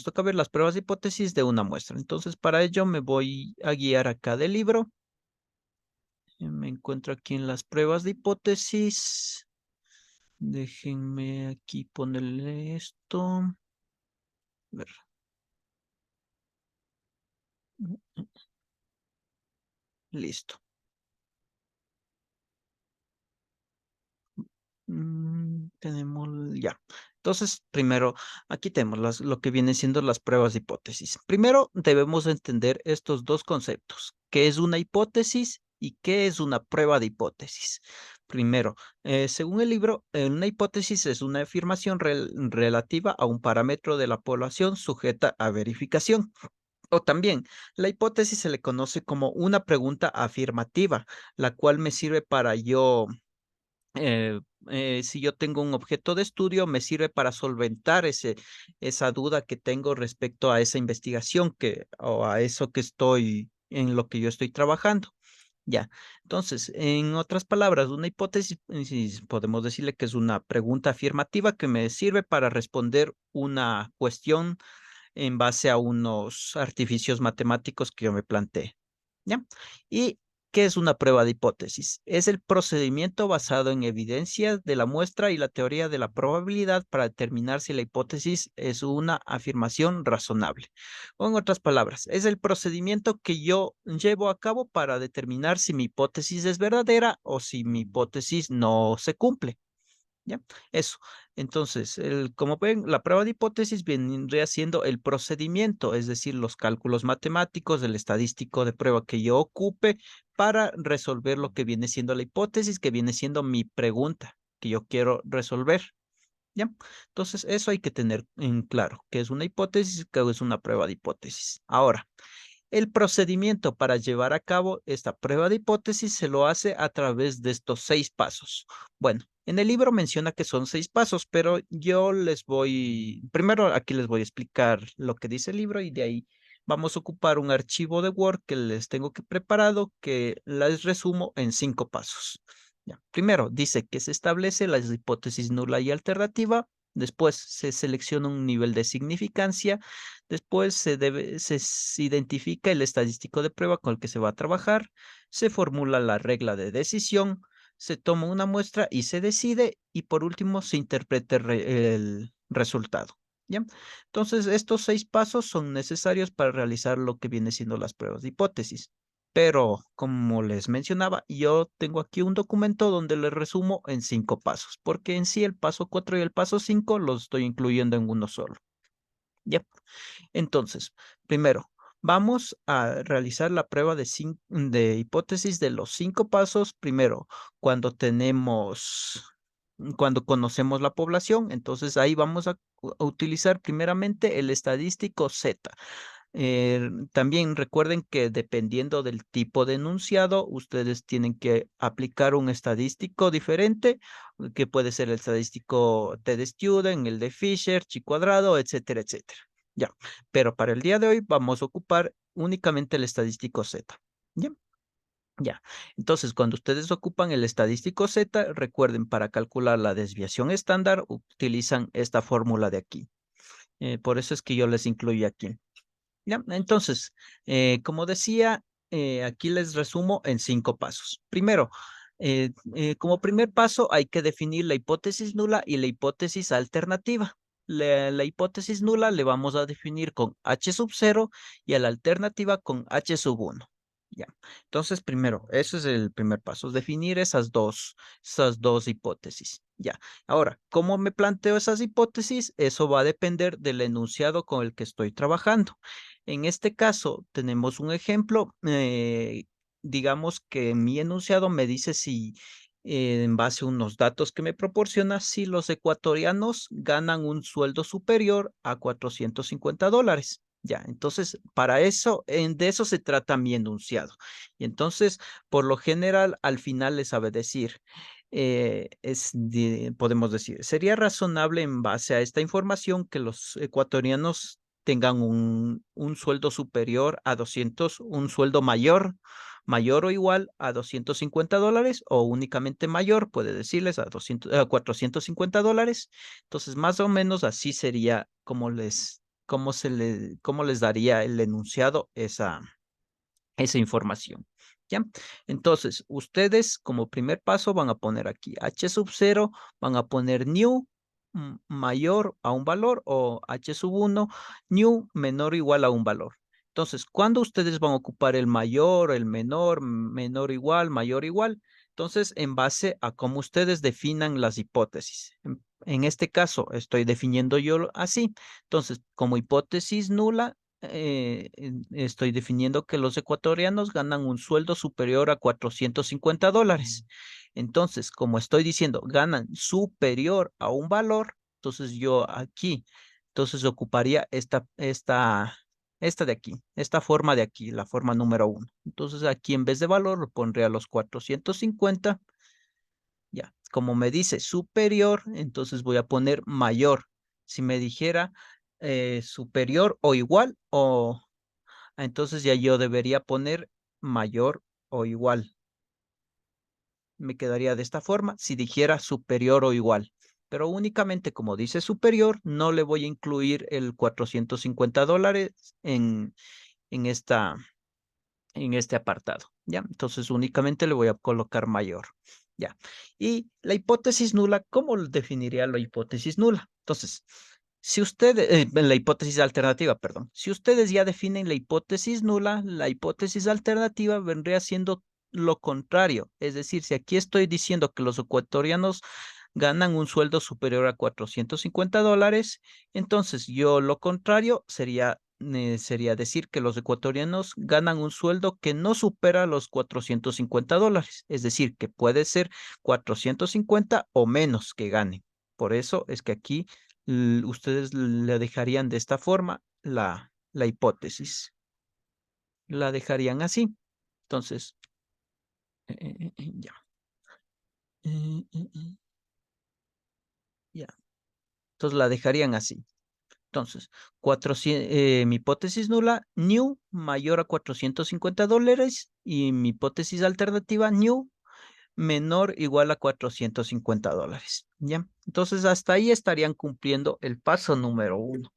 nos toca ver las pruebas de hipótesis de una muestra. Entonces, para ello me voy a guiar acá del libro. Me encuentro aquí en las pruebas de hipótesis. Déjenme aquí ponerle esto. A ver. Listo. Tenemos ya. Entonces, primero, aquí tenemos lo que vienen siendo las pruebas de hipótesis. Primero, debemos entender estos dos conceptos: qué es una hipótesis y qué es una prueba de hipótesis. Primero, según el libro, una hipótesis es una afirmación relativa a un parámetro de la población sujeta a verificación. O también, la hipótesis se le conoce como una pregunta afirmativa, la cual me sirve para yo eh, si yo tengo un objeto de estudio, me sirve para solventar esa duda que tengo respecto a esa investigación o a eso en lo que yo estoy trabajando. Ya. Entonces, en otras palabras, una hipótesis, sí, podemos decirle que es una pregunta afirmativa que me sirve para responder una cuestión en base a unos artificios matemáticos que yo me planteé. ¿Ya? ¿Y qué es una prueba de hipótesis? Es el procedimiento basado en evidencias de la muestra y la teoría de la probabilidad para determinar si la hipótesis es una afirmación razonable. O en otras palabras, es el procedimiento que yo llevo a cabo para determinar si mi hipótesis es verdadera o si mi hipótesis no se cumple. ¿Ya? Eso. Entonces, como ven, la prueba de hipótesis vendría siendo el procedimiento, es decir, los cálculos matemáticos, el estadístico de prueba que yo ocupe para resolver lo que viene siendo la hipótesis, que viene siendo mi pregunta que yo quiero resolver. ¿Ya? Entonces, eso hay que tener en claro, qué es una hipótesis, qué es una prueba de hipótesis. Ahora, el procedimiento para llevar a cabo esta prueba de hipótesis se lo hace a través de estos 6 pasos. Bueno, en el libro menciona que son 6 pasos, pero primero aquí les voy a explicar lo que dice el libro y de ahí vamos a ocupar un archivo de Word que les tengo que preparado que les resumo en 5 pasos. Ya. Primero, dice que se establece la hipótesis nula y alternativa. Después se selecciona un nivel de significancia. Después se identifica el estadístico de prueba con el que se va a trabajar. Se formula la regla de decisión. Se toma una muestra y se decide. Y por último, se interpreta el resultado. ¿Ya? Entonces, estos 6 pasos son necesarios para realizar lo que viene siendo las pruebas de hipótesis. Pero, como les mencionaba, yo tengo aquí un documento donde les resumo en 5 pasos, porque en sí el paso 4 y el paso 5 los estoy incluyendo en uno solo. ¿Ya? Entonces, primero, vamos a realizar la prueba de hipótesis de los 5 pasos. Primero, cuando conocemos la población, entonces ahí vamos a utilizar primeramente el estadístico Z. También recuerden que dependiendo del tipo de enunciado, ustedes tienen que aplicar un estadístico diferente, que puede ser el estadístico T de Student, el de Fisher, chi cuadrado, etcétera, etcétera. Ya, pero para el día de hoy vamos a ocupar únicamente el estadístico Z. Ya, ya. Entonces, cuando ustedes ocupan el estadístico Z, recuerden, para calcular la desviación estándar, utilizan esta fórmula de aquí. Por eso es que yo les incluyo aquí. Ya, entonces, como decía, aquí les resumo en 5 pasos. Primero, como primer paso hay que definir la hipótesis nula y la hipótesis alternativa. La hipótesis nula le vamos a definir con H sub 0 y a la alternativa con H sub 1. Ya. Entonces, primero, ese es el primer paso, es definir esas dos hipótesis. Ya. Ahora, ¿cómo me planteo esas hipótesis? Eso va a depender del enunciado con el que estoy trabajando. En este caso, tenemos un ejemplo. Digamos que mi enunciado me dice si, en base a unos datos que me proporciona, si los ecuatorianos ganan un sueldo superior a $450. Ya, entonces, para eso, de eso se trata mi enunciado. Y entonces, por lo general, al final le sabe decir, podemos decir, sería razonable en base a esta información que los ecuatorianos tengan un sueldo superior a 200, un sueldo mayor o igual a $250, o únicamente mayor, puede decirles a $450. Entonces, más o menos así sería como cómo les daría el enunciado esa información. ¿Ya? Entonces, ustedes como primer paso van a poner aquí h sub 0, van a poner new mayor a un valor o h sub 1, new menor o igual a un valor. Entonces, ¿cuándo ustedes van a ocupar el mayor, el menor, menor igual, mayor igual? Entonces, en base a cómo ustedes definan las hipótesis. En este caso, estoy definiendo yo así. Entonces, como hipótesis nula, estoy definiendo que los ecuatorianos ganan un sueldo superior a $450. Entonces, como estoy diciendo, ganan superior a un valor, entonces yo aquí, entonces ocuparía esta de aquí, esta forma de aquí, la forma número 1. Entonces aquí en vez de valor lo pondría los 450. Ya, como me dice superior, entonces voy a poner mayor. Si me dijera superior o igual, entonces ya yo debería poner mayor o igual. Me quedaría de esta forma si dijera superior o igual. Pero únicamente como dice superior, no le voy a incluir el $450 en esta, en este apartado, ¿ya? Entonces únicamente le voy a colocar mayor, ¿ya? Y la hipótesis nula, ¿cómo definiría la hipótesis nula? Entonces, si ustedes, la hipótesis alternativa, perdón, si ustedes ya definen la hipótesis nula, la hipótesis alternativa vendría siendo lo contrario. Es decir, si aquí estoy diciendo que los ecuatorianos ganan un sueldo superior a $450, entonces yo lo contrario sería decir que los ecuatorianos ganan un sueldo que no supera los $450, es decir, que puede ser 450 o menos que ganen. Por eso es que aquí ustedes le dejarían de esta forma la hipótesis. La dejarían así. Entonces, ya. Eh, eh, eh, ya. Entonces la dejarían así. Entonces, 400, mi hipótesis nula, new mayor a $450 y mi hipótesis alternativa, new menor o igual a $450. ¿Ya? Entonces, hasta ahí estarían cumpliendo el paso número 1.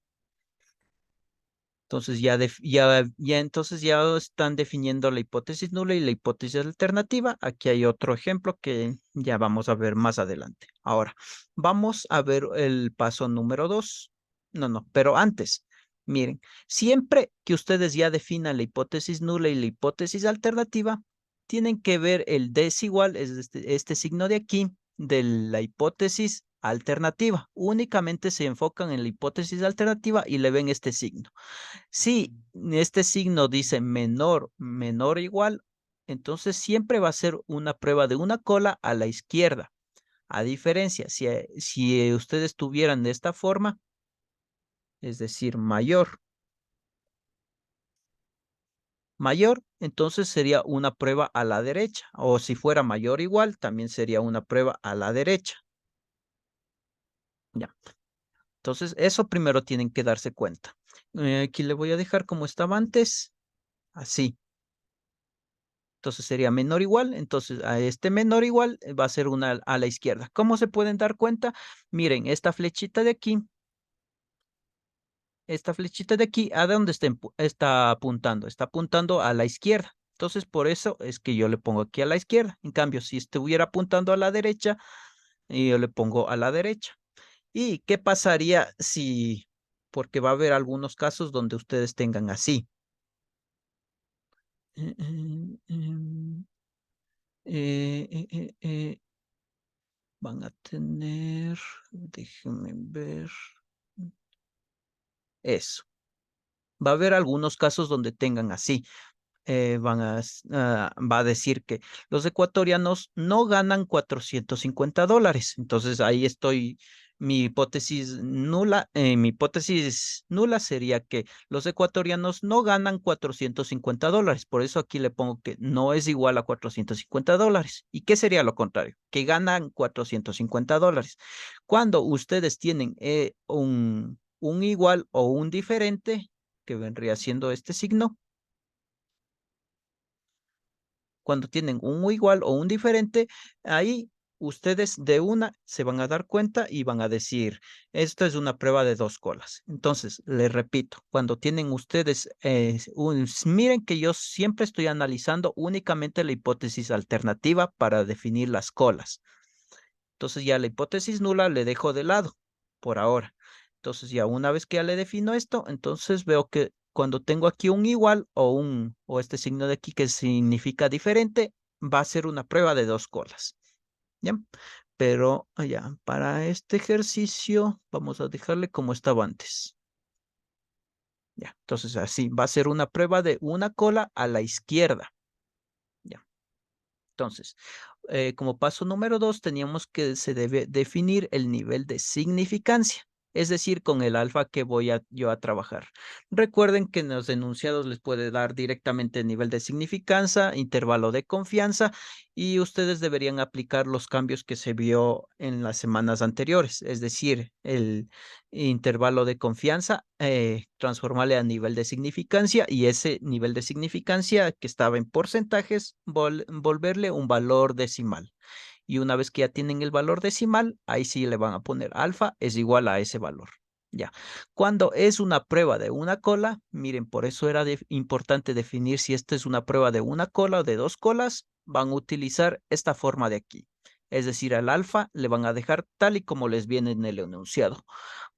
Entonces, entonces ya están definiendo la hipótesis nula y la hipótesis alternativa. Aquí hay otro ejemplo que ya vamos a ver más adelante. Ahora, vamos a ver el paso número 2. No, pero antes, miren, siempre que ustedes ya definan la hipótesis nula y la hipótesis alternativa, tienen que ver el desigual, es este signo de aquí, de la hipótesis alternativa. Únicamente se enfocan en la hipótesis alternativa y le ven este signo. Si este signo dice menor, menor o igual, entonces siempre va a ser una prueba de una cola a la izquierda. A diferencia, si ustedes tuvieran de esta forma, es decir, mayor, mayor, entonces sería una prueba a la derecha. O si fuera mayor o igual, también sería una prueba a la derecha. Ya. Entonces, eso primero tienen que darse cuenta. Aquí le voy a dejar como estaba antes, así. Entonces sería menor igual, entonces a este menor igual va a ser una a la izquierda. ¿Cómo se pueden dar cuenta? Miren, esta flechita de aquí, ¿a dónde está apuntando? Está apuntando a la izquierda. Entonces por eso es que yo le pongo aquí a la izquierda. En cambio, si estuviera apuntando a la derecha, yo le pongo a la derecha. ¿Y qué pasaría si, porque va a haber algunos casos donde ustedes tengan así? Eh, eh, em, eh, van a tener, déjenme ver, eso. Va a haber algunos casos donde tengan así. Va a decir que los ecuatorianos no ganan $450. Entonces ahí estoy, mi hipótesis nula sería que los ecuatorianos no ganan $450. Por eso aquí le pongo que no es igual a $450. ¿Y qué sería lo contrario? Que ganan $450. Cuando ustedes tienen un igual o un diferente, que vendría siendo este signo, cuando tienen un igual o un diferente, ahí ustedes de una se van a dar cuenta y van a decir, esto es una prueba de dos colas. Entonces, les repito, cuando tienen ustedes, miren que yo siempre estoy analizando únicamente la hipótesis alternativa para definir las colas. Entonces ya la hipótesis nula le dejo de lado por ahora. Entonces ya una vez que ya le defino esto, entonces veo que cuando tengo aquí un igual o este signo de aquí que significa diferente, va a ser una prueba de dos colas. ¿Ya? Pero ya, para este ejercicio vamos a dejarle como estaba antes. Ya, entonces así va a ser una prueba de una cola a la izquierda. Ya. Entonces, como paso número 2, teníamos que se debe definir el nivel de significancia, es decir, con el alfa que voy yo a trabajar. Recuerden que en los enunciados les puede dar directamente el nivel de significancia, intervalo de confianza, y ustedes deberían aplicar los cambios que se vio en las semanas anteriores, es decir, el intervalo de confianza, transformarle a nivel de significancia y ese nivel de significancia que estaba en porcentajes, volverle un valor decimal. Y una vez que ya tienen el valor decimal, ahí sí le van a poner alfa es igual a ese valor. Ya. Cuando es una prueba de una cola, miren, por eso era importante definir si esta es una prueba de una cola o de dos colas, van a utilizar esta forma de aquí. Es decir, al alfa le van a dejar tal y como les viene en el enunciado.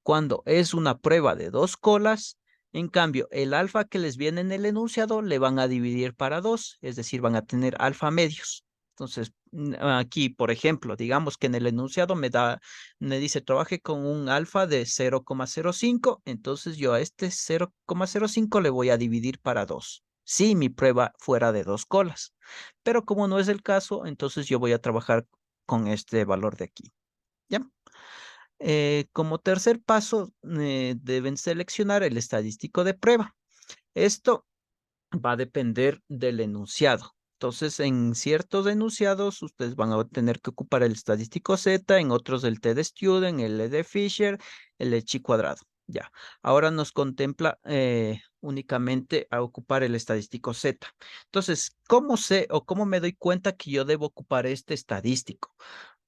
Cuando es una prueba de dos colas, en cambio, el alfa que les viene en el enunciado le van a dividir para dos, es decir, van a tener alfa medios. Entonces, aquí, por ejemplo, digamos que en el enunciado me dice trabaje con un alfa de 0,05, entonces yo a este 0,05 le voy a dividir para dos. Si mi prueba fuera de dos colas, pero como no es el caso, entonces yo voy a trabajar con este valor de aquí. ¿Ya? Como tercer paso, deben seleccionar el estadístico de prueba. Esto va a depender del enunciado. Entonces, en ciertos enunciados, ustedes van a tener que ocupar el estadístico Z, en otros el T de Student, el E de Fisher, el de chi cuadrado. Ya, ahora nos contempla únicamente a ocupar el estadístico Z. Entonces, ¿cómo sé o cómo me doy cuenta que yo debo ocupar este estadístico?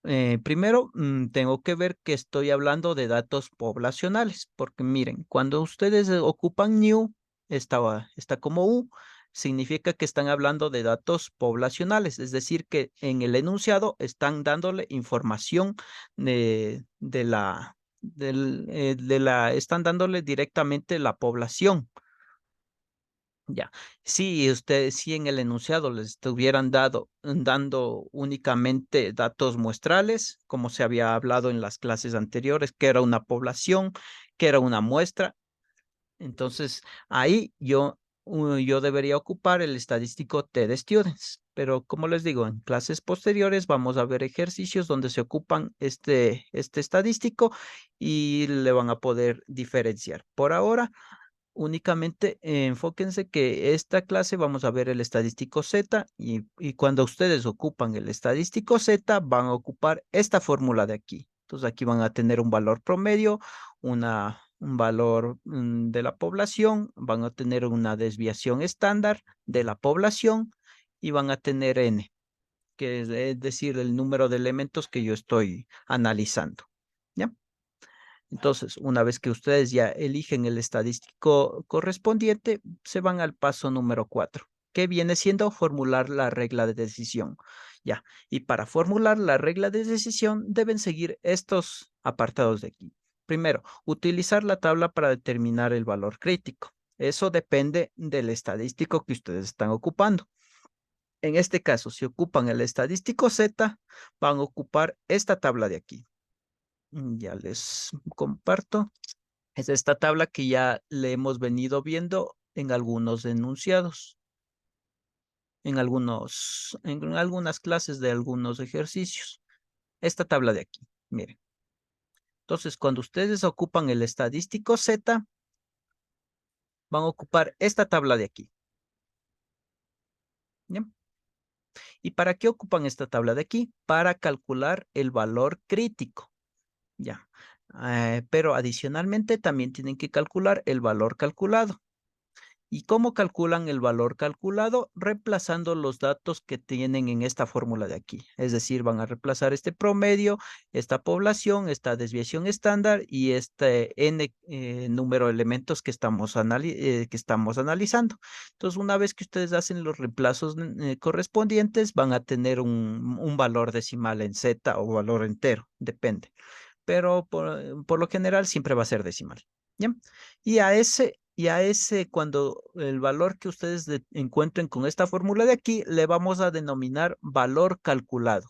Primero, tengo que ver que estoy hablando de datos poblacionales, porque miren, cuando ustedes ocupan new, está como U, significa que están hablando de datos poblacionales, es decir, que en el enunciado están dándole información están dándole directamente la población. Ya, si en el enunciado les estuvieran dando únicamente datos muestrales, como se había hablado en las clases anteriores, que era una población, que era una muestra, entonces ahí yo debería ocupar el estadístico T de Students. Pero como les digo, en clases posteriores vamos a ver ejercicios donde se ocupan este estadístico y le van a poder diferenciar. Por ahora únicamente enfóquense que esta clase vamos a ver el estadístico Z y cuando ustedes ocupan el estadístico Z van a ocupar esta fórmula de aquí. Entonces aquí van a tener un valor promedio, un valor de la población, van a tener una desviación estándar de la población y van a tener N, que es decir, el número de elementos que yo estoy analizando. ¿Ya? Entonces, una vez que ustedes ya eligen el estadístico correspondiente, se van al paso número 4, que viene siendo formular la regla de decisión. Ya, y para formular la regla de decisión deben seguir estos apartados de aquí. Primero, utilizar la tabla para determinar el valor crítico. Eso depende del estadístico que ustedes están ocupando. En este caso, si ocupan el estadístico Z, van a ocupar esta tabla de aquí. Ya les comparto. Es esta tabla que ya le hemos venido viendo en algunos enunciados, en algunas clases de algunos ejercicios. Esta tabla de aquí, miren. Entonces, cuando ustedes ocupan el estadístico Z, van a ocupar esta tabla de aquí. ¿Ya? ¿Y para qué ocupan esta tabla de aquí? Para calcular el valor crítico. Ya. Pero adicionalmente también tienen que calcular el valor calculado. ¿Y cómo calculan el valor calculado? Reemplazando los datos que tienen en esta fórmula de aquí. Es decir, van a reemplazar este promedio, esta población, esta desviación estándar y este n número de elementos que estamos analizando. Entonces, una vez que ustedes hacen los reemplazos correspondientes, van a tener un valor decimal en z o valor entero, depende. Pero por lo general siempre va a ser decimal. ¿Ya? Y a ese, cuando el valor que ustedes encuentren con esta fórmula de aquí, le vamos a denominar valor calculado.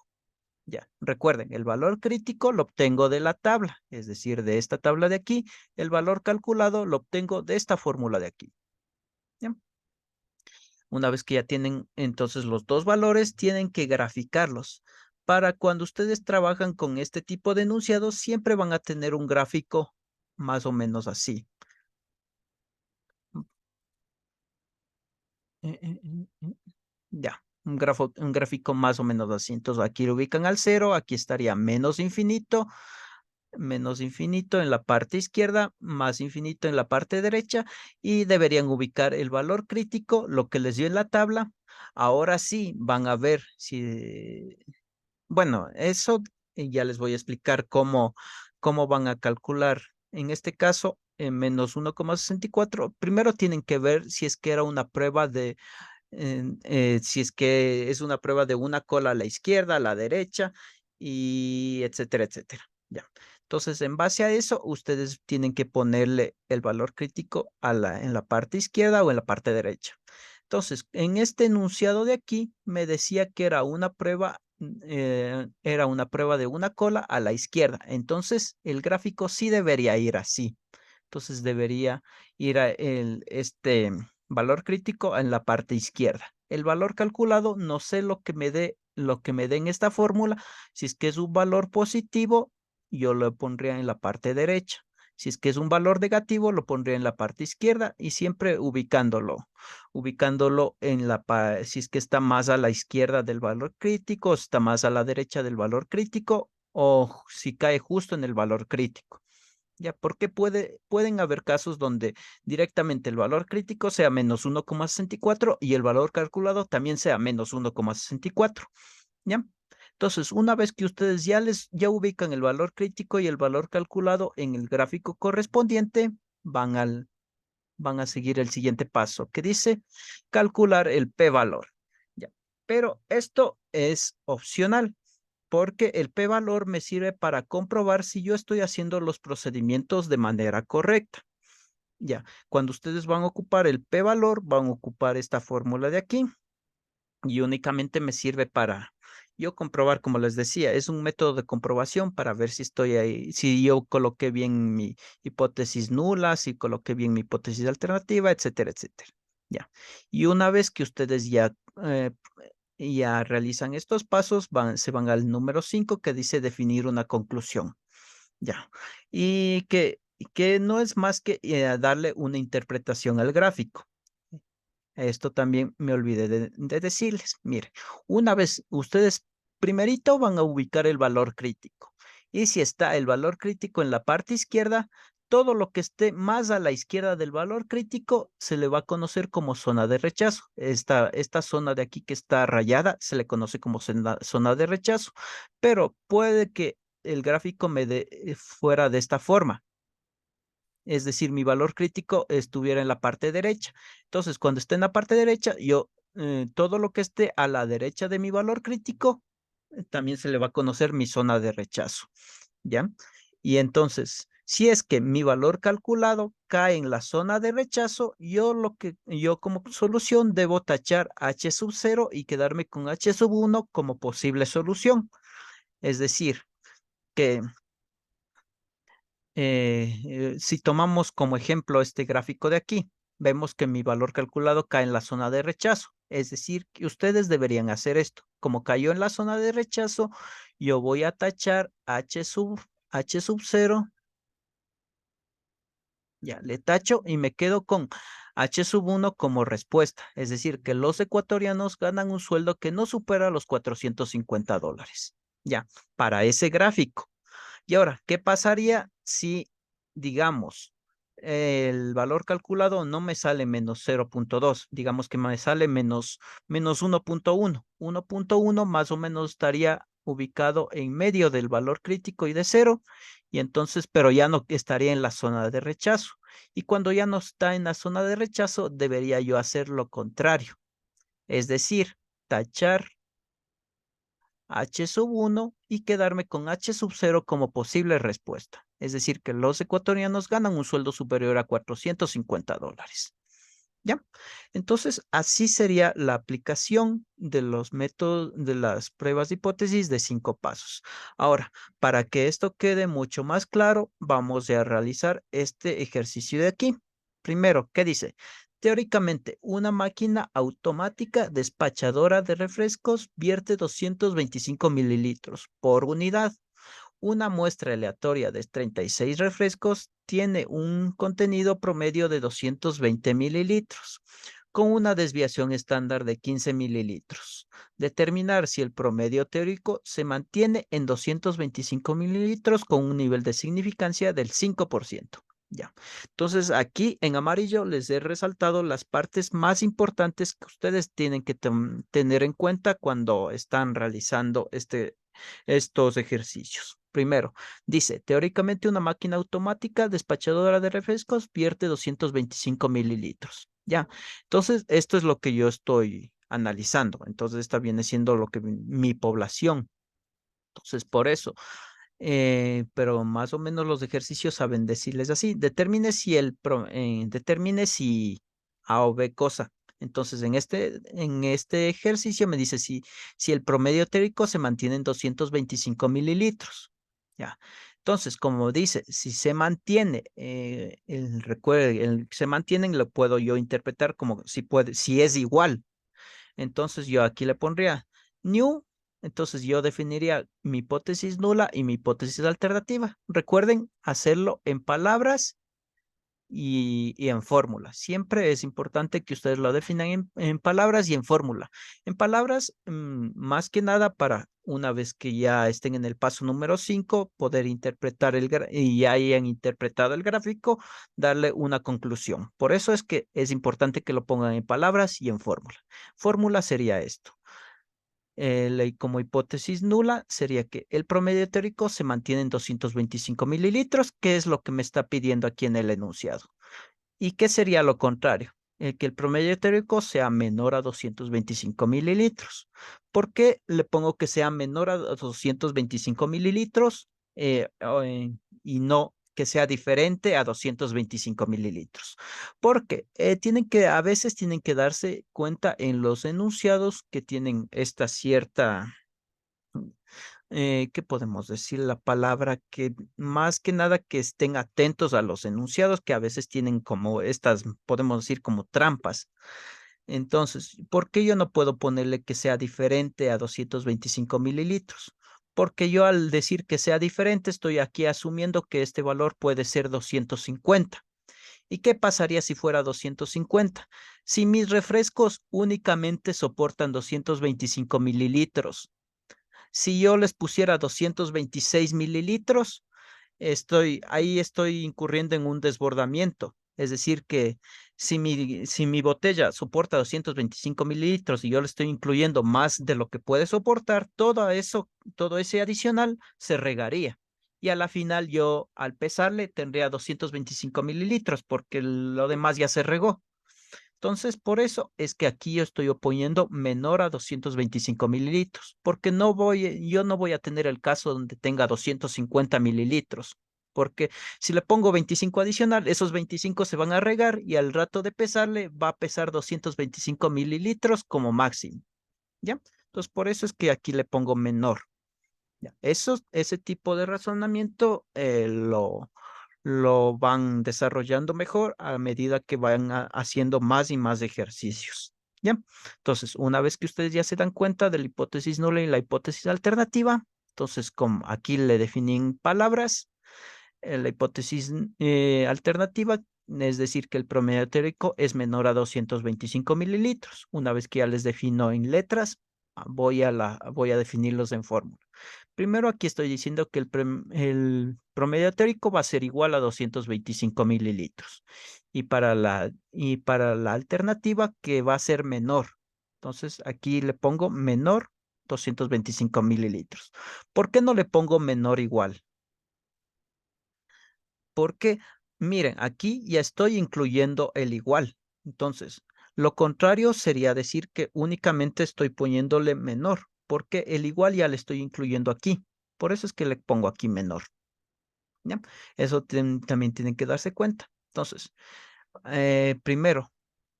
Ya, recuerden, el valor crítico lo obtengo de la tabla, es decir, de esta tabla de aquí. El valor calculado lo obtengo de esta fórmula de aquí. ¿Ya? Una vez que ya tienen entonces los dos valores, tienen que graficarlos. Para cuando ustedes trabajan con este tipo de enunciados, siempre van a tener un gráfico más o menos así. Ya, un gráfico más o menos así. Entonces aquí lo ubican al cero, aquí estaría menos infinito en la parte izquierda, más infinito en la parte derecha, y deberían ubicar el valor crítico, lo que les dio en la tabla. Ahora sí van a ver si, bueno, eso ya les voy a explicar cómo van a calcular. En este caso, en menos 1,64. Primero tienen que ver si es que era una prueba si es que es una prueba de una cola a la izquierda, a la derecha, y etcétera, etcétera. Ya. Entonces, en base a eso, ustedes tienen que ponerle el valor crítico en la parte izquierda o en la parte derecha. Entonces, en este enunciado de aquí, me decía que era una prueba de una cola a la izquierda. Entonces, el gráfico sí debería ir así. Entonces, debería ir este valor crítico en la parte izquierda. El valor calculado, no sé lo que me dé en esta fórmula. Si es que es un valor positivo, yo lo pondría en la parte derecha. Si es que es un valor negativo, lo pondría en la parte izquierda y siempre ubicándolo si es que está más a la izquierda del valor crítico, está más a la derecha del valor crítico o si cae justo en el valor crítico. Ya, porque pueden haber casos donde directamente el valor crítico sea menos 1,64 y el valor calculado también sea menos 1,64. ¿Ya? Entonces, una vez que ustedes ya ubican el valor crítico y el valor calculado en el gráfico correspondiente, van a seguir el siguiente paso que dice calcular el p-valor. Ya. Pero esto es opcional porque el p-valor me sirve para comprobar si yo estoy haciendo los procedimientos de manera correcta. Ya, cuando ustedes van a ocupar el p-valor, van a ocupar esta fórmula de aquí y únicamente me sirve para yo comprobar, como les decía, es un método de comprobación para ver si estoy ahí, si yo coloqué bien mi hipótesis nula, si coloqué bien mi hipótesis alternativa, etcétera, etcétera. Ya. Y una vez que ustedes ya realizan estos pasos, se van al número 5 que dice definir una conclusión. Ya. Y que no es más que darle una interpretación al gráfico. Esto también me olvidé de decirles. Mire, una vez ustedes primerito van a ubicar el valor crítico. Y si está el valor crítico en la parte izquierda, todo lo que esté más a la izquierda del valor crítico se le va a conocer como zona de rechazo. Esta zona de aquí que está rayada se le conoce como zona de rechazo, pero puede que el gráfico me dé fuera de esta forma. Es decir, mi valor crítico estuviera en la parte derecha. Entonces, cuando esté en la parte derecha, todo lo que esté a la derecha de mi valor crítico, también se le va a conocer mi zona de rechazo. ¿Ya? Y entonces, si es que mi valor calculado cae en la zona de rechazo, yo como solución debo tachar H sub 0 y quedarme con H sub 1 como posible solución. Es decir, que si tomamos como ejemplo este gráfico de aquí, vemos que mi valor calculado cae en la zona de rechazo. Es decir, que ustedes deberían hacer esto. Como cayó en la zona de rechazo, yo voy a tachar H sub 0. Ya, le tacho y me quedo con H sub 1 como respuesta. Es decir, que los ecuatorianos ganan un sueldo que no supera los $450. Ya, para ese gráfico. Y ahora, ¿qué pasaría si, digamos, el valor calculado no me sale menos 0.2, digamos que me sale menos 1.1. 1.1 más o menos estaría ubicado en medio del valor crítico y de cero, y entonces, pero ya no estaría en la zona de rechazo. Y cuando ya no está en la zona de rechazo, debería yo hacer lo contrario, es decir, tachar H sub 1 y quedarme con H sub 0 como posible respuesta. Es decir, que los ecuatorianos ganan un sueldo superior a $450. ¿Ya? Entonces, así sería la aplicación de los métodos de las pruebas de hipótesis de 5 pasos. Ahora, para que esto quede mucho más claro, vamos a realizar este ejercicio de aquí. Primero, ¿qué dice? Teóricamente, una máquina automática despachadora de refrescos vierte 225 mililitros por unidad. Una muestra aleatoria de 36 refrescos tiene un contenido promedio de 220 mililitros, con una desviación estándar de 15 mililitros. Determinar si el promedio teórico se mantiene en 225 mililitros con un nivel de significancia del 5%. Ya. Entonces, aquí en amarillo les he resaltado las partes más importantes que ustedes tienen que tener en cuenta cuando están realizando estos ejercicios. Primero, dice, teóricamente una máquina automática despachadora de refrescos vierte 225 mililitros. Ya, entonces esto es lo que yo estoy analizando. Entonces esta viene siendo lo que mi población. Entonces por eso, pero más o menos los ejercicios saben decirles así. Determine si A o B cosa. Entonces, en este ejercicio me dice si el promedio teórico se mantiene en 225 mililitros. Ya. Entonces, como dice, si se mantiene, recuerde, se mantienen, lo puedo yo interpretar como si es igual. Entonces yo aquí le pondría new, entonces yo definiría mi hipótesis nula y mi hipótesis alternativa. Recuerden hacerlo en palabras y en fórmula. Siempre es importante que ustedes lo definan en palabras y en fórmula. En palabras, más que nada para una vez que ya estén en el paso número 5, poder interpretar y ya hayan interpretado el gráfico, darle una conclusión. Por eso es que es importante que lo pongan en palabras y en fórmula. Fórmula sería esto. Como hipótesis nula sería que el promedio teórico se mantiene en 225 mililitros, que es lo que me está pidiendo aquí en el enunciado. ¿Y qué sería lo contrario? Que el promedio teórico sea menor a 225 mililitros. ¿Por qué le pongo que sea menor a 225 mililitros y no que sea diferente a 225 mililitros? Porque a veces tienen que darse cuenta en los enunciados que tienen esta cierta ¿qué podemos decir? La palabra que más que nada que estén atentos a los enunciados que a veces tienen como estas, podemos decir como trampas. Entonces, ¿por qué yo no puedo ponerle que sea diferente a 225 mililitros? Porque yo al decir que sea diferente estoy aquí asumiendo que este valor puede ser 250. ¿Y qué pasaría si fuera 250? Si mis refrescos únicamente soportan 225 mililitros, si yo les pusiera 226 mililitros, ahí estoy incurriendo en un desbordamiento. Es decir, que si mi botella soporta 225 mililitros y yo le estoy incluyendo más de lo que puede soportar, todo ese adicional se regaría. Y a la final yo, al pesarle, tendría 225 mililitros porque lo demás ya se regó. Entonces, por eso es que aquí yo estoy oponiendo menor a 225 mililitros, porque yo no voy a tener el caso donde tenga 250 mililitros, porque si le pongo 25 adicional, esos 25 se van a regar y al rato de pesarle va a pesar 225 mililitros como máximo, ¿ya? Entonces, por eso es que aquí le pongo menor. ¿Ya? Ese tipo de razonamiento lo van desarrollando mejor a medida que van haciendo más y más ejercicios. ¿Ya? Entonces, una vez que ustedes ya se dan cuenta de la hipótesis nula y la hipótesis alternativa, entonces, como aquí le definí palabras, la hipótesis alternativa, es decir, que el promedio teórico es menor a 225 mililitros. Una vez que ya les defino en letras, voy a definirlos en fórmula. Primero aquí estoy diciendo que el promedio teórico va a ser igual a 225 mililitros. Y para la alternativa que va a ser menor. Entonces aquí le pongo menor 225 mililitros. ¿Por qué no le pongo menor igual? Porque, miren, aquí ya estoy incluyendo el igual. Entonces, lo contrario sería decir que únicamente estoy poniéndole menor, porque el igual ya le estoy incluyendo aquí. Por eso es que le pongo aquí menor. ¿Ya? Eso también tienen que darse cuenta. Entonces, primero,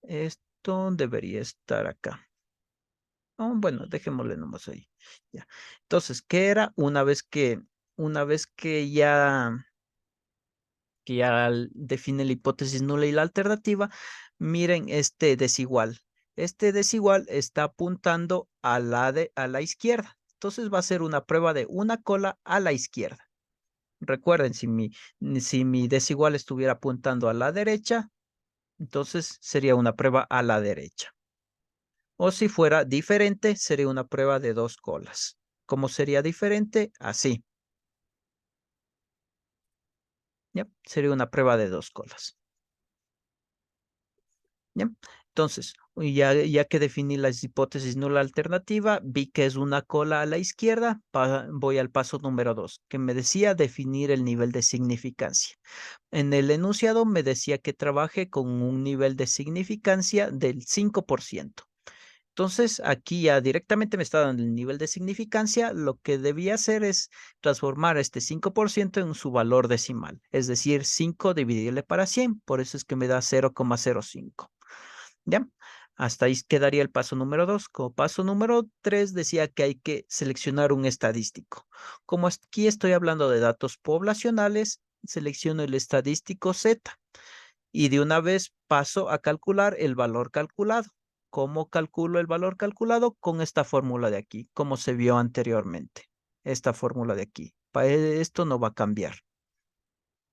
esto debería estar acá. Oh, bueno, dejémosle nomás ahí. Ya. Entonces, ¿qué era una vez que ya define la hipótesis nula y la alternativa? Miren este desigual. Este desigual está apuntando a la izquierda. Entonces va a ser una prueba de una cola a la izquierda. Recuerden, si mi desigual estuviera apuntando a la derecha, entonces sería una prueba a la derecha. O si fuera diferente, sería una prueba de dos colas. ¿Cómo sería diferente? Así. ¿Ya? Sería una prueba de dos colas. ¿Ya? Entonces, ya que definí las hipótesis nula alternativa, vi que es una cola a la izquierda, voy al paso número 2, que me decía definir el nivel de significancia. En el enunciado me decía que trabaje con un nivel de significancia del 5%. Entonces, aquí ya directamente me está dando el nivel de significancia. Lo que debía hacer es transformar este 5% en su valor decimal, es decir, 5 dividirle para 100. Por eso es que me da 0,05. ¿Ya? Hasta ahí quedaría el paso número 2. Como paso número 3 decía que hay que seleccionar un estadístico. Como aquí estoy hablando de datos poblacionales, selecciono el estadístico Z y de una vez paso a calcular el valor calculado. ¿Cómo calculo el valor calculado? Con esta fórmula de aquí, como se vio anteriormente. Esta fórmula de aquí. Para esto no va a cambiar.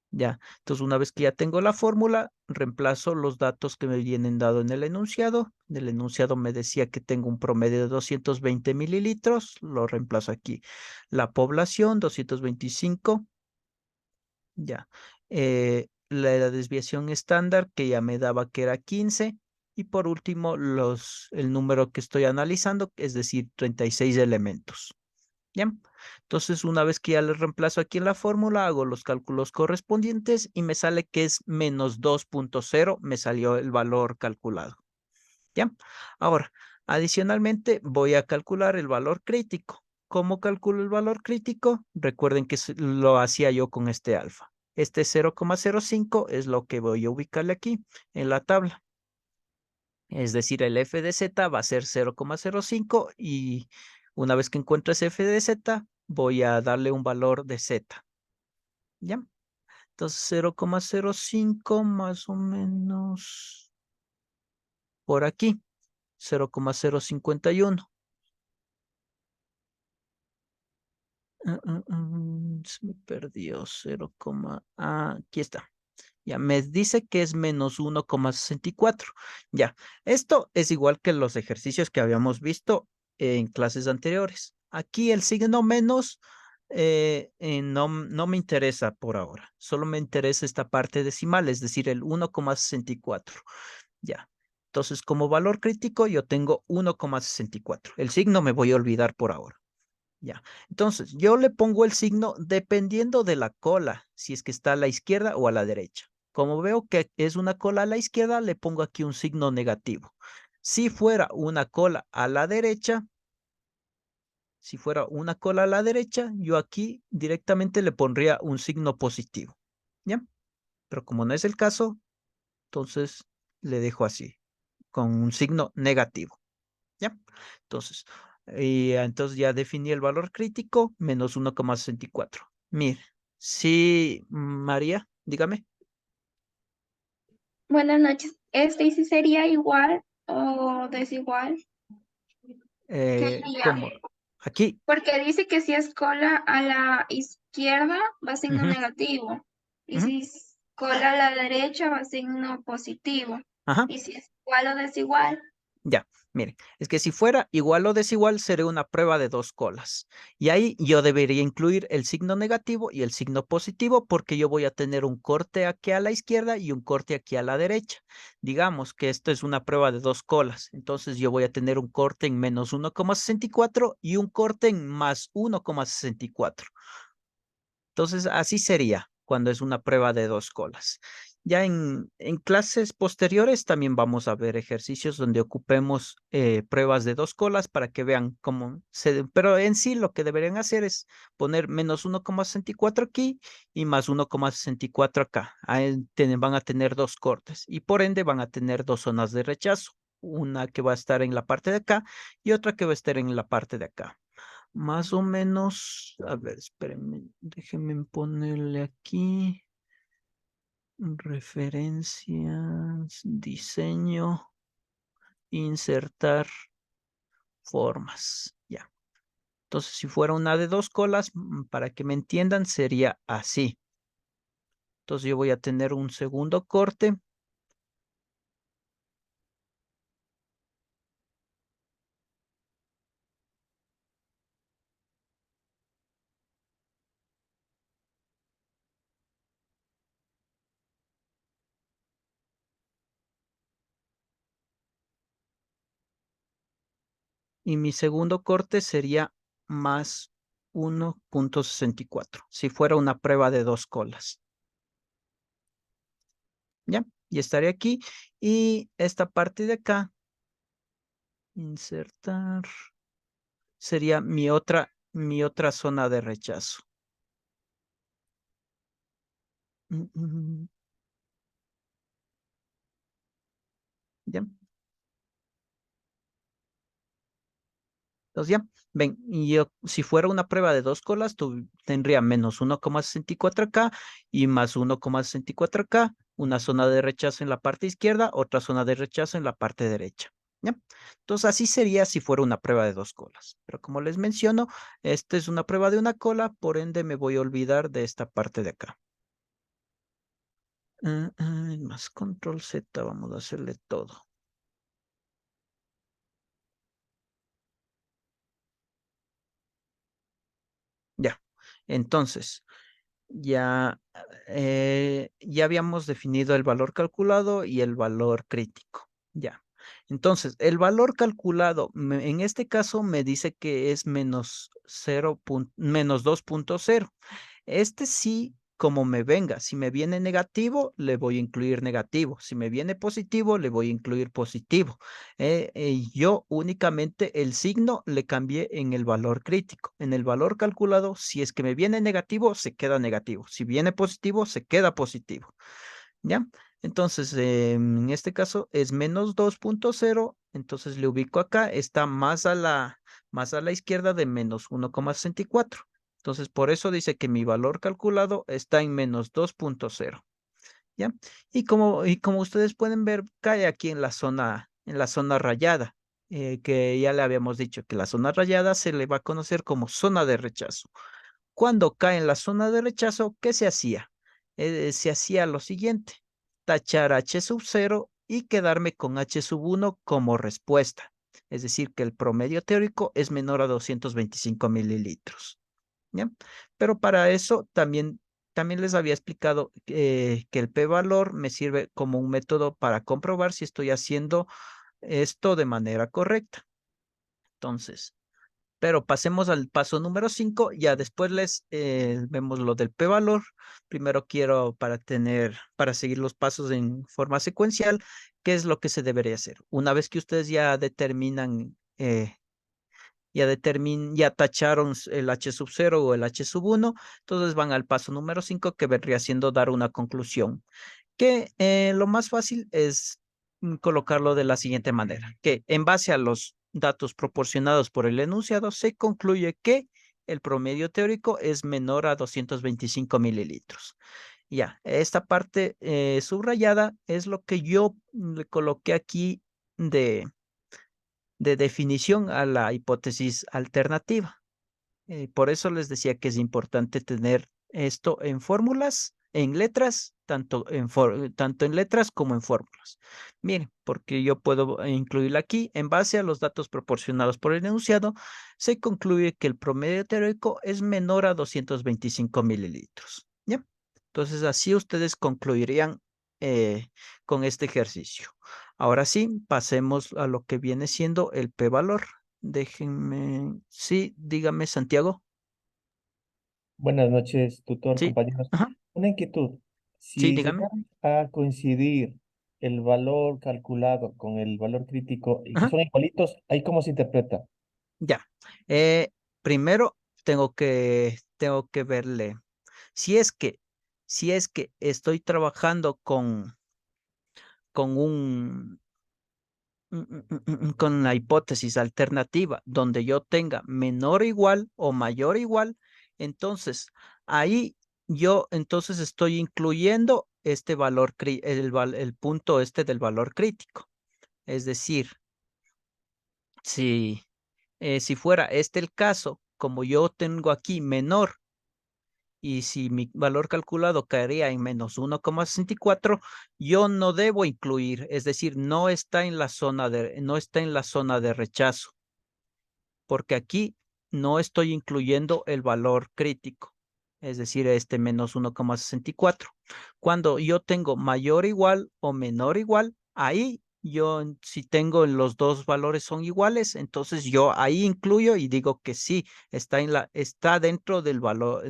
Ya, entonces una vez que ya tengo la fórmula, reemplazo los datos que me vienen dado en el enunciado. En el enunciado me decía que tengo un promedio de 220 mililitros, lo reemplazo aquí. La población, 225. Ya. La desviación estándar que ya me daba que era 15. Y por último, el número que estoy analizando, es decir, 36 elementos. Bien. Entonces, una vez que ya le reemplazo aquí en la fórmula, hago los cálculos correspondientes y me sale que es menos 2,0, me salió el valor calculado. ¿Ya? Ahora, adicionalmente, voy a calcular el valor crítico. ¿Cómo calculo el valor crítico? Recuerden que lo hacía yo con este alfa. Este 0,05 es lo que voy a ubicarle aquí en la tabla. Es decir, el f de z va a ser 0,05 y una vez que encuentre ese f de z, voy a darle un valor de z. ¿Ya? Entonces 0,05 más o menos por aquí, 0,051. Se me perdió 0, aquí está. Ya me dice que es menos 1,64. Ya, esto es igual que los ejercicios que habíamos visto en clases anteriores. Aquí el signo menos no me interesa por ahora. Solo me interesa esta parte decimal, es decir, el 1,64. Ya. Entonces, como valor crítico, yo tengo 1,64. El signo me voy a olvidar por ahora. Ya. Entonces, yo le pongo el signo dependiendo de la cola, si es que está a la izquierda o a la derecha. Como veo que es una cola a la izquierda, le pongo aquí un signo negativo. Si fuera una cola a la derecha, si fuera una cola a la derecha, yo aquí directamente le pondría un signo positivo. ¿Ya? Pero como no es el caso, entonces le dejo así, con un signo negativo. ¿Ya? Entonces, entonces ya definí el valor crítico, menos 1,64. Mire, sí, María, dígame. Buenas noches. ¿Y si sería igual o desigual? ¿Qué haría? ¿Cómo? Aquí. Porque dice que si es cola a la izquierda va signo Ujú, negativo. Y ujú, si es cola a la derecha va signo positivo. ajá, Y si es igual o desigual. ya. Miren, es que si fuera igual o desigual, sería una prueba de dos colas. Y ahí yo debería incluir el signo negativo y el signo positivo porque yo voy a tener un corte aquí a la izquierda y un corte aquí a la derecha. Digamos que esto es una prueba de dos colas. Entonces yo voy a tener un corte en menos 1,64 y un corte en más 1,64. Entonces, así sería cuando es una prueba de dos colas. Ya en clases posteriores también vamos a ver ejercicios donde ocupemos pruebas de dos colas para que vean cómo se... Pero en sí lo que deberían hacer es poner menos 1,64 aquí y más 1,64 acá. Ahí van a tener dos cortes y por ende van a tener dos zonas de rechazo. Una que va a estar en la parte de acá y otra que va a estar en la parte de acá. Más o menos, a ver, espérenme, déjenme ponerle aquí referencias, diseño, insertar formas. Ya. Entonces, si fuera una de dos colas, para que me entiendan, sería así. Entonces, yo voy a tener un segundo corte. Y mi segundo corte sería más 1,64. Si fuera una prueba de dos colas. ¿Ya? Y estaré aquí. Y esta parte de acá, insertar, sería mi otra zona de rechazo. ¿Ya? Entonces ya, ven, y yo, si fuera una prueba de dos colas, tendría menos 1,64 acá y más 1,64 acá, una zona de rechazo en la parte izquierda, otra zona de rechazo en la parte derecha. ¿Ya? Entonces así sería si fuera una prueba de dos colas. Pero como les menciono, esta es una prueba de una cola, por ende me voy a olvidar de esta parte de acá. Más control Z, vamos a hacerle todo. Ya, entonces, ya habíamos definido el valor calculado y el valor crítico. Ya. Entonces, el valor calculado, en este caso me dice que es menos 2,0. Este sí, como me venga. Si me viene negativo, le voy a incluir negativo. Si me viene positivo, le voy a incluir positivo. Yo únicamente el signo le cambié en el valor crítico. En el valor calculado, si es que me viene negativo, se queda negativo. Si viene positivo, se queda positivo. ¿Ya? Entonces, en este caso es menos 2,0. Entonces le ubico acá. Está más a la izquierda de menos 1,64. Entonces, por eso dice que mi valor calculado está en menos 2,0. ¿Ya? Y como ustedes pueden ver, cae aquí en la zona rayada, que ya le habíamos dicho que la zona rayada se le va a conocer como zona de rechazo. Cuando cae en la zona de rechazo, ¿qué se hacía? Se hacía lo siguiente, tachar H0 y quedarme con H1 como respuesta. Es decir, que el promedio teórico es menor a 225 mililitros. ¿Ya? Pero para eso también les había explicado que el p-valor me sirve como un método para comprobar si estoy haciendo esto de manera correcta. Entonces, pero pasemos al paso número 5, ya después les vemos lo del p-valor. Primero quiero para seguir los pasos en forma secuencial, ¿qué es lo que se debería hacer? Una vez que ustedes ya tacharon el H0 o el H1, entonces van al paso número 5 que vendría siendo dar una conclusión. Que lo más fácil es colocarlo de la siguiente manera, que en base a los datos proporcionados por el enunciado se concluye que el promedio teórico es menor a 225 mililitros. Ya, esta parte subrayada es lo que yo le coloqué aquí de definición a la hipótesis alternativa. Por eso les decía que es importante tener esto en fórmulas, en letras, tanto en letras como en fórmulas. Miren, porque yo puedo incluirla aquí. En base a los datos proporcionados por el enunciado, se concluye que el promedio teórico es menor a 225 mililitros. ¿Ya? Entonces, así ustedes concluirían con este ejercicio. Ahora sí, pasemos a lo que viene siendo el p-valor. Déjenme, sí, dígame, Santiago. Buenas noches, tutor, Sí, compañeros. ajá, Una inquietud. sí, Si dígame. llegan a coincidir el valor calculado con el valor crítico y que Ajá, son igualitos, ¿ahí cómo se interpreta? ya. Eh, Primero tengo que verle. Si es que, si es que estoy trabajando con con la hipótesis alternativa donde yo tenga menor o igual o mayor o igual, entonces ahí yo entonces estoy incluyendo este valor, el punto este del valor crítico. Es decir, si fuera este el caso, como yo tengo aquí menor y si mi valor calculado caería en menos 1,64, yo no debo incluir, es decir, no está en la zona de rechazo, porque aquí no estoy incluyendo el valor crítico, es decir, este menos 1,64. Cuando yo tengo mayor o igual o menor o igual, ahí yo, si tengo los dos valores son iguales, entonces yo ahí incluyo y digo que sí, está dentro del valor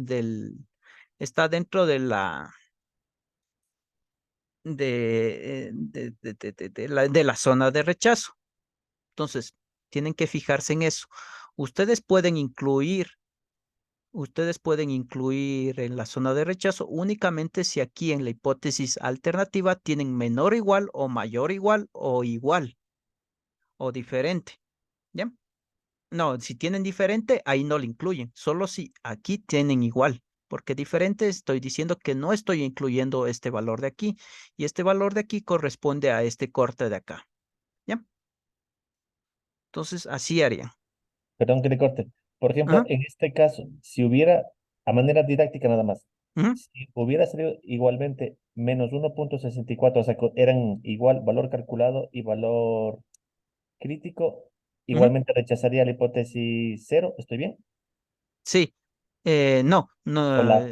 está dentro de la zona de rechazo. Entonces, tienen que fijarse en eso. Ustedes pueden incluir, ustedes pueden incluir en la zona de rechazo únicamente si aquí en la hipótesis alternativa tienen menor o igual o mayor o igual o diferente. ¿Ya? No, si tienen diferente, ahí no lo incluyen. Solo si aquí tienen igual. Porque diferente estoy diciendo que no estoy incluyendo este valor de aquí. Y este valor de aquí corresponde a este corte de acá. ¿Ya? Entonces, así harían. Perdón que le corte. Por ejemplo, Ajá, en este caso, si hubiera, a manera didáctica nada más, ujú, si hubiera salido igualmente menos 1,64, o sea, eran igual valor calculado y valor crítico, ujú. igualmente rechazaría la hipótesis cero, ¿estoy bien? Sí, no, O no, la,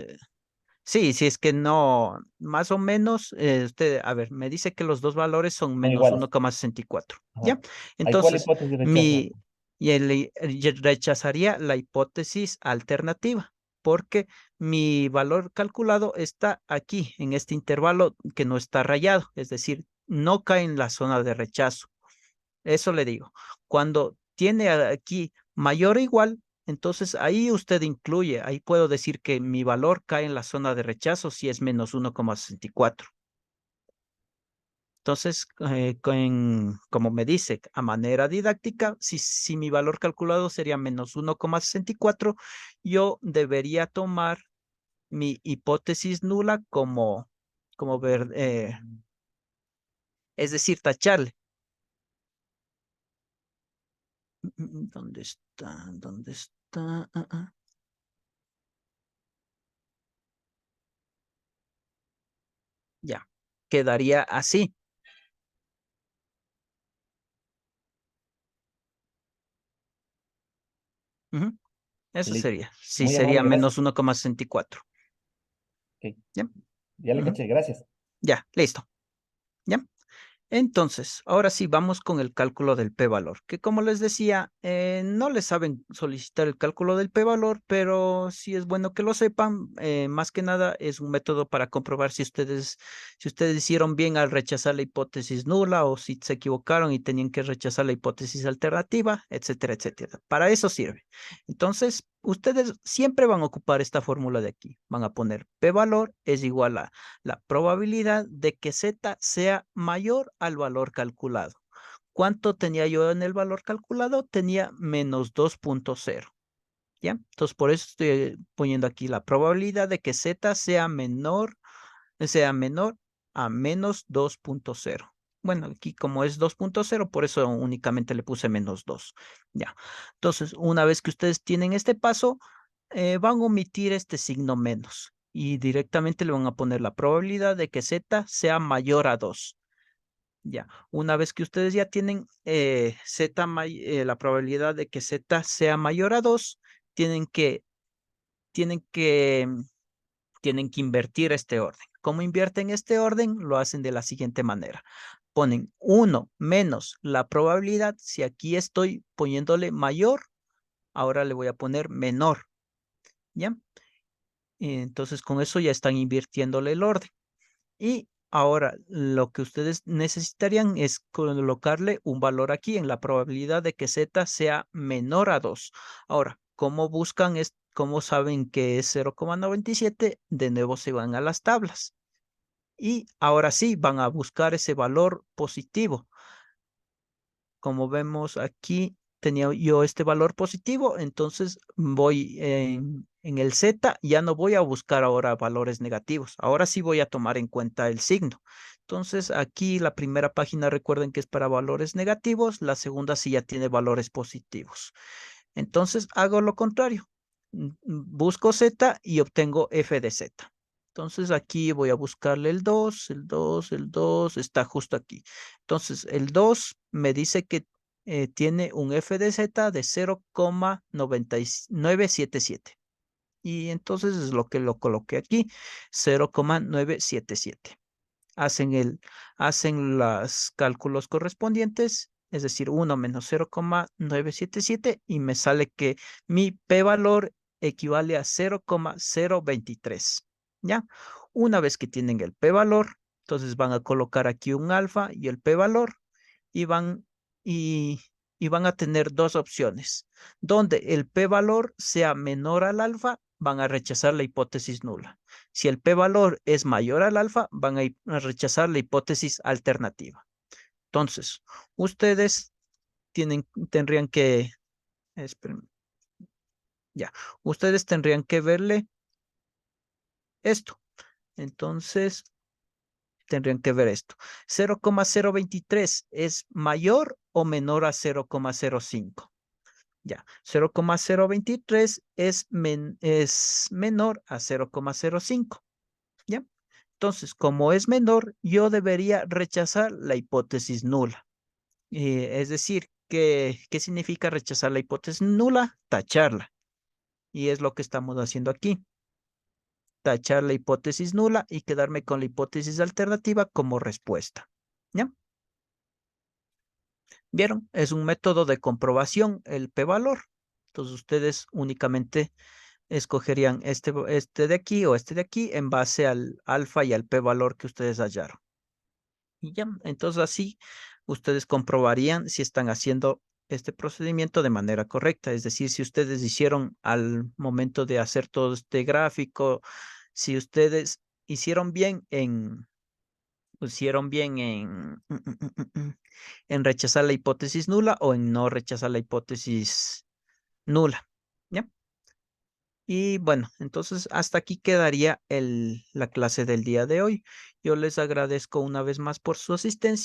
sí, si es que no, más o menos, usted, a ver, me dice que los dos valores son son menos iguales. 1,64, Ajá. ¿ya? ¿Hay cuál Entonces, hipótesis rechaza? mi, y rechazaría la hipótesis alternativa, porque mi valor calculado está aquí, en este intervalo que no está rayado, es decir, no cae en la zona de rechazo. Eso le digo. Cuando tiene aquí mayor o igual, entonces ahí usted incluye, ahí puedo decir que mi valor cae en la zona de rechazo si es menos 1,64. Entonces, como me dice, a manera didáctica, si mi valor calculado sería menos 1,64, yo debería tomar mi hipótesis nula es decir, tacharle. ¿Dónde está? ¿Dónde está? Ya, quedaría así. Ujú. Eso Listo. sería. Sí, Muy sería amable, menos gracias. 1,64. Ok, ¿Ya? ya le Ujú. caché, gracias. Ya, listo. ¿Ya? Entonces, ahora sí vamos con el cálculo del p-valor, que como les decía, no les saben solicitar el cálculo del p-valor, pero sí es bueno que lo sepan. Más que nada es un método para comprobar si ustedes hicieron bien al rechazar la hipótesis nula o si se equivocaron y tenían que rechazar la hipótesis alternativa, etcétera, etcétera. Para eso sirve. Entonces, ustedes siempre van a ocupar esta fórmula de aquí. Van a poner p-valor es igual a la probabilidad de que z sea mayor al valor calculado. ¿Cuánto tenía yo en el valor calculado? Tenía menos 2,0. ¿Ya? Entonces, por eso estoy poniendo aquí la probabilidad de que z sea menor a menos 2,0. Bueno, aquí como es 2,0, por eso únicamente le puse menos 2. Ya. Entonces, una vez que ustedes tienen este paso, van a omitir este signo menos y directamente le van a poner la probabilidad de que Z sea mayor a 2. Ya, una vez que ustedes ya tienen la probabilidad de que Z sea mayor a 2, tienen que invertir este orden. ¿Cómo invierten este orden? Lo hacen de la siguiente manera. Ponen 1 menos la probabilidad. Si aquí estoy poniéndole mayor, ahora le voy a poner menor. ¿Ya? Entonces con eso ya están invirtiéndole el orden. Y ahora lo que ustedes necesitarían es colocarle un valor aquí en la probabilidad de que Z sea menor a 2. Ahora, ¿cómo buscan? ¿Cómo saben que es 0,97? De nuevo se van a las tablas. Y ahora sí van a buscar ese valor positivo. Como vemos aquí, tenía yo este valor positivo, entonces voy en el Z, ya no voy a buscar ahora valores negativos. Ahora sí voy a tomar en cuenta el signo. Entonces aquí la primera página, recuerden que es para valores negativos, la segunda sí ya tiene valores positivos. Entonces hago lo contrario. Busco Z y obtengo F de Z. Entonces aquí voy a buscarle el 2, el 2, el 2, está justo aquí. Entonces el 2 me dice que tiene un F de Z de 0,977. Y entonces es lo que lo coloqué aquí, 0,977. Hacen los cálculos correspondientes, es decir, 1 menos 0,977 y me sale que mi p-valor equivale a 0,023. ¿Ya? Una vez que tienen el p-valor, entonces van a colocar aquí un alfa y el p-valor y y, y van a tener dos opciones. Donde el p-valor sea menor al alfa, van a rechazar la hipótesis nula. Si el p-valor es mayor al alfa, van a rechazar la hipótesis alternativa. Entonces, ustedes tendrían que, esperen, ya, ustedes tendrían que verle esto. Entonces, tendrían que ver esto. 0,023 es mayor o menor a 0,05. Ya, 0,023 es menor a 0,05. ¿Ya? Entonces, como es menor, yo debería rechazar la hipótesis nula. Es decir, ¿qué significa rechazar la hipótesis nula? Tacharla. Y es lo que estamos haciendo aquí. Tachar la hipótesis nula y quedarme con la hipótesis alternativa como respuesta. ¿Ya? ¿Vieron? Es un método de comprobación, el p-valor. Entonces, ustedes únicamente escogerían este de aquí o este de aquí en base al alfa y al p-valor que ustedes hallaron. Y ya, entonces así ustedes comprobarían si están haciendo este procedimiento de manera correcta. Es decir, si ustedes hicieron al momento de hacer todo este gráfico, si ustedes hicieron bien en rechazar la hipótesis nula o en no rechazar la hipótesis nula. ¿Ya? Y bueno, entonces hasta aquí quedaría la clase del día de hoy. Yo les agradezco una vez más por su asistencia.